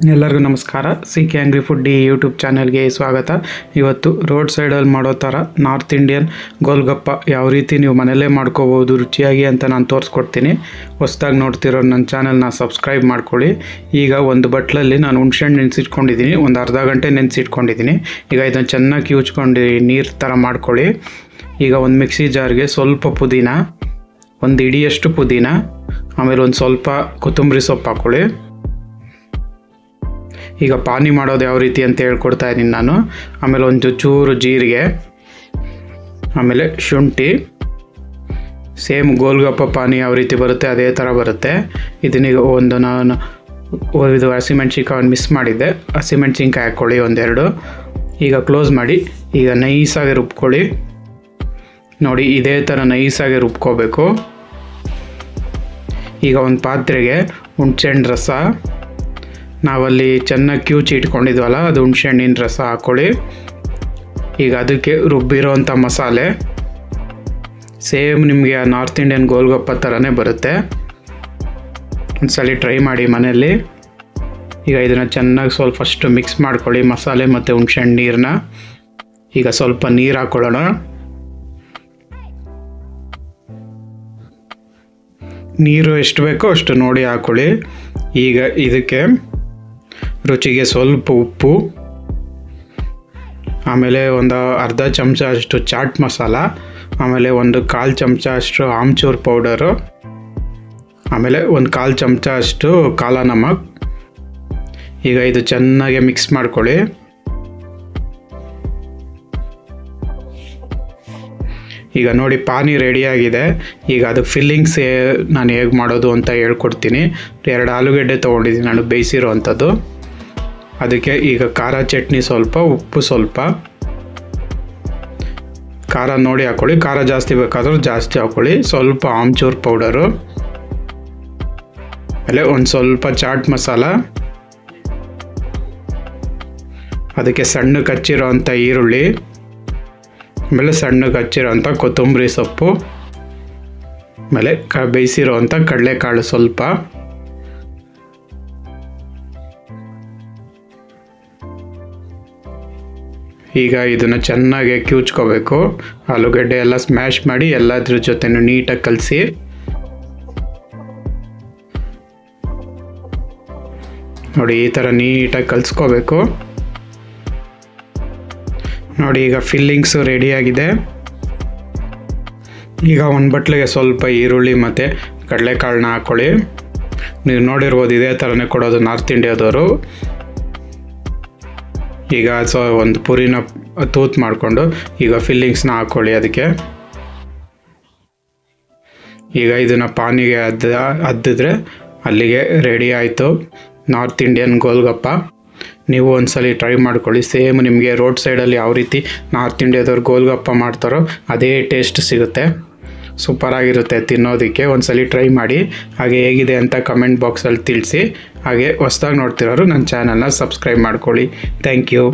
ಎಲ್ಲರಿಗೂ ನಮಸ್ಕಾರ. CK. Angry food YouTube ಚಾನಲ್ಗೆ ಸ್ವಾಗತ. ಇವತ್ತು ರೋಡ್ ಸೈಡಲ್ಲಿ ಮಾಡೋ ಥರ ನಾರ್ತ್ ಇಂಡಿಯನ್ ಗೋಲ್ಗಪ್ಪ ಯಾವ ರೀತಿ ನೀವು ಮನೆಯಲ್ಲೇ ಮಾಡ್ಕೋಬೋದು ರುಚಿಯಾಗಿ ಅಂತ ನಾನು ತೋರಿಸ್ಕೊಡ್ತೀನಿ. ಹೊಸ್ದಾಗಿ ನೋಡ್ತಿರೋ ನನ್ನ ಚಾನಲ್ನ ಸಬ್ಸ್ಕ್ರೈಬ್ ಮಾಡ್ಕೊಳ್ಳಿ. ಈಗ ಒಂದು ಬಟ್ಲಲ್ಲಿ ನಾನು ಹುಣ್ಸೆಹಣ್ಣು ನೆನೆಸಿಟ್ಕೊಂಡಿದ್ದೀನಿ, ಒಂದು ಅರ್ಧ ಗಂಟೆ ನೆನೆಸಿಟ್ಕೊಂಡಿದ್ದೀನಿ. ಈಗ ಇದನ್ನು ಚೆನ್ನಾಗಿ ಕಿವುಚ್ಕೊಂಡು ನೀರು ಥರ ಮಾಡ್ಕೊಳ್ಳಿ. ಈಗ ಒಂದು ಮಿಕ್ಸಿ ಜಾರ್ಗೆ ಸ್ವಲ್ಪ ಪುದೀನ, ಒಂದು ಇಡಿಯಷ್ಟು ಪುದೀನ, ಆಮೇಲೆ ಒಂದು ಸ್ವಲ್ಪ ಕೊತ್ತಂಬರಿ ಸೊಪ್ಪು ಹಾಕ್ಕೊಳ್ಳಿ. ಈಗ ಪಾನಿ ಮಾಡೋದು ಯಾವ ರೀತಿ ಅಂತ ಹೇಳ್ಕೊಡ್ತಾ ಇದ್ದೀನಿ ನಾನು. ಆಮೇಲೆ ಒಂದು ಚೂರು ಜೀರಿಗೆ, ಆಮೇಲೆ ಶುಂಠಿ. ಸೇಮ್ ಗೋಲ್ಗಪ್ಪ ಪಾನಿ ಯಾವ ರೀತಿ ಬರುತ್ತೆ ಅದೇ ಥರ ಬರುತ್ತೆ. ಇದನ್ನೀಗ ಒಂದು ನಾನು ಇದು ಹಸಿಮೆಣ್ಸಿನ್ಕಾಯಿ ಮಿಸ್ ಮಾಡಿದ್ದೆ, ಹಸಿಮೆಣ್ಸಿನ್ಕಾಯಿ ಹಾಕ್ಕೊಳ್ಳಿ ಒಂದೆರಡು. ಈಗ ಕ್ಲೋಸ್ ಮಾಡಿ ಈಗ ನೈಸಾಗಿ ರುಬ್ಕೊಳ್ಳಿ. ನೋಡಿ ಇದೇ ಥರ ನೈಸಾಗಿ ರುಬ್ಕೋಬೇಕು. ಈಗ ಒಂದು ಪಾತ್ರೆಗೆ ಹುಣಸೆಹಣ್ಣು ರಸ, ನಾವಲ್ಲಿ ಚೆನ್ನಾಗಿ ಕ್ಯೂಚಿ ಇಟ್ಕೊಂಡಿದ್ವಲ್ಲ ಅದು ಹುಣಸೆಹಣ್ಣಿನ ರಸ ಹಾಕ್ಕೊಳ್ಳಿ. ಈಗ ಅದಕ್ಕೆ ರುಬ್ಬಿರೋಂಥ ಮಸಾಲೆ ಸೇಮ್ ನಿಮಗೆ ನಾರ್ತ್ ಇಂಡಿಯನ್ ಗೋಲ್ಗಪ್ಪ ಥರನೇ ಬರುತ್ತೆ. ಒಂದ್ಸಲ ಟ್ರೈ ಮಾಡಿ ಮನೆಯಲ್ಲಿ. ಈಗ ಇದನ್ನು ಚೆನ್ನಾಗಿ ಸ್ವಲ್ಪ ಫಸ್ಟು ಮಿಕ್ಸ್ ಮಾಡ್ಕೊಳ್ಳಿ, ಮಸಾಲೆ ಮತ್ತು ಹುಣಸೆಹಣ್ಣು ನೀರನ್ನ. ಈಗ ಸ್ವಲ್ಪ ನೀರು ಹಾಕ್ಕೊಳ್ಳೋಣ. ನೀರು ಎಷ್ಟು ಬೇಕೋ ಅಷ್ಟು ನೋಡಿ ಹಾಕ್ಕೊಳ್ಳಿ. ಈಗ ಇದಕ್ಕೆ ರುಚಿಗೆ ಸ್ವಲ್ಪ ಉಪ್ಪು, ಆಮೇಲೆ ಒಂದು ಅರ್ಧ ಚಮಚ ಅಷ್ಟು ಚಾಟ್ ಮಸಾಲ, ಆಮೇಲೆ ಒಂದು 1/4 ಚಮಚ ಅಷ್ಟು ಆಮ್ಚೂರ್ ಪೌಡರು, ಆಮೇಲೆ ಒಂದು 1/4 ಚಮಚ ಅಷ್ಟು ಕಾಲ ನಮಕ್. ಈಗ ಇದು ಚೆನ್ನಾಗಿ ಮಿಕ್ಸ್ ಮಾಡ್ಕೊಳ್ಳಿ. ಈಗ ನೋಡಿ ಪಾನಿ ರೆಡಿಯಾಗಿದೆ. ಈಗ ಅದು ಫಿಲ್ಲಿಂಗ್ಸ್ ನಾನು ಹೇಗೆ ಮಾಡೋದು ಅಂತ ಹೇಳ್ಕೊಡ್ತೀನಿ. 2 ಆಲೂಗಡ್ಡೆ ತೊಗೊಂಡಿದ್ದೀನಿ ನಾನು ಬೇಯಿಸಿರೋ ಅಂಥದ್ದು. ಅದಕ್ಕೆ ಈಗ ಖಾರ ಚಟ್ನಿ ಸ್ವಲ್ಪ, ಉಪ್ಪು ಸ್ವಲ್ಪ, ಖಾರ ನೋಡಿ ಹಾಕ್ಕೊಳ್ಳಿ. ಖಾರ ಜಾಸ್ತಿ ಬೇಕಾದರೂ ಜಾಸ್ತಿ ಹಾಕ್ಕೊಳ್ಳಿ. ಸ್ವಲ್ಪ ಆಮ್ಚೂರ್ ಪೌಡರು, ಆಮೇಲೆ ಒಂದು ಸ್ವಲ್ಪ ಚಾಟ್ ಮಸಾಲ, ಅದಕ್ಕೆ ಸಣ್ಣಗೆ ಹಚ್ಚಿರೋ ಅಂಥ ಈರುಳ್ಳಿ, ಆಮೇಲೆ ಸಣ್ಣಗೆ ಹಚ್ಚಿರೋ ಅಂಥ ಕೊತ್ತಂಬರಿ ಸೊಪ್ಪು, ಆಮೇಲೆ ಬೇಯಿಸಿರೋ ಅಂಥ ಕಡಲೆಕಾಳು ಸ್ವಲ್ಪ. ಈಗ ಇದನ್ನು ಚೆನ್ನಾಗಿ ಕಿವುಚ್ಕೋಬೇಕು. ಆಲೂಗಡ್ಡೆ ಎಲ್ಲ ಸ್ಮ್ಯಾಶ್ ಮಾಡಿ ಎಲ್ಲದ್ರ ಜೊತೆನೂ ನೀಟಾಗಿ ಕಲಸಿ. ನೋಡಿ ಈ ಥರ ನೀಟಾಗಿ ಕಲಿಸ್ಕೋಬೇಕು. ನೋಡಿ ಈಗ ಫಿಲ್ಲಿಂಗ್ಸು ರೆಡಿಯಾಗಿದೆ. ಈಗ ಒಂದು ಬಟ್ಲಿಗೆ ಸ್ವಲ್ಪ ಈರುಳ್ಳಿ ಮತ್ತು ಕಡಲೆಕಾಳನ್ನ ಹಾಕ್ಕೊಳ್ಳಿ. ನೀವು ನೋಡಿರ್ಬೋದು ಇದೇ ಥರನೇ ಕೊಡೋದು ನಾರ್ತ್ ಇಂಡಿಯಾದವರು. ಈಗ ಒಂದು ಪುರಿನ ತೂತು ಮಾಡಿಕೊಂಡು ಈಗ ಫಿಲ್ಲಿಂಗ್ಸ್ನ ಹಾಕ್ಕೊಳ್ಳಿ ಅದಕ್ಕೆ. ಈಗ ಇದನ್ನು ಪಾನಿಗೆ ಅದ್ದಿದ್ರೆ ಅಲ್ಲಿಗೆ ರೆಡಿ ಆಯಿತು ನಾರ್ತ್ ಇಂಡಿಯನ್ ಗೋಲ್ಗಪ್ಪ. ನೀವು ಒಂದ್ಸಲ ಟ್ರೈ ಮಾಡ್ಕೊಳ್ಳಿ. ಸೇಮ್ ನಿಮಗೆ ರೋಡ್ ಸೈಡಲ್ಲಿ ಯಾವ ರೀತಿ ನಾರ್ತ್ ಇಂಡಿಯಾದವ್ರು ಗೋಲ್ಗಪ್ಪ ಮಾಡ್ತಾರೋ ಅದೇ ಟೇಸ್ಟ್ ಸಿಗುತ್ತೆ. ಸೂಪರಾಗಿರುತ್ತೆ ತಿನ್ನೋದಕ್ಕೆ. ಒಂದ್ಸಲ ಟ್ರೈ ಮಾಡಿ. ಹಾಗೆ ಹೇಗಿದೆ ಅಂತ ಕಮೆಂಟ್ ಬಾಕ್ಸಲ್ಲಿ ತಿಳಿಸಿ. ಹಾಗೆ ಹೊಸ್ದಾಗಿ ನೋಡ್ತಿರೋರು ನನ್ನ ಚಾನಲ್ನ ಸಬ್ಸ್ಕ್ರೈಬ್ ಮಾಡ್ಕೊಳ್ಳಿ. Thank you.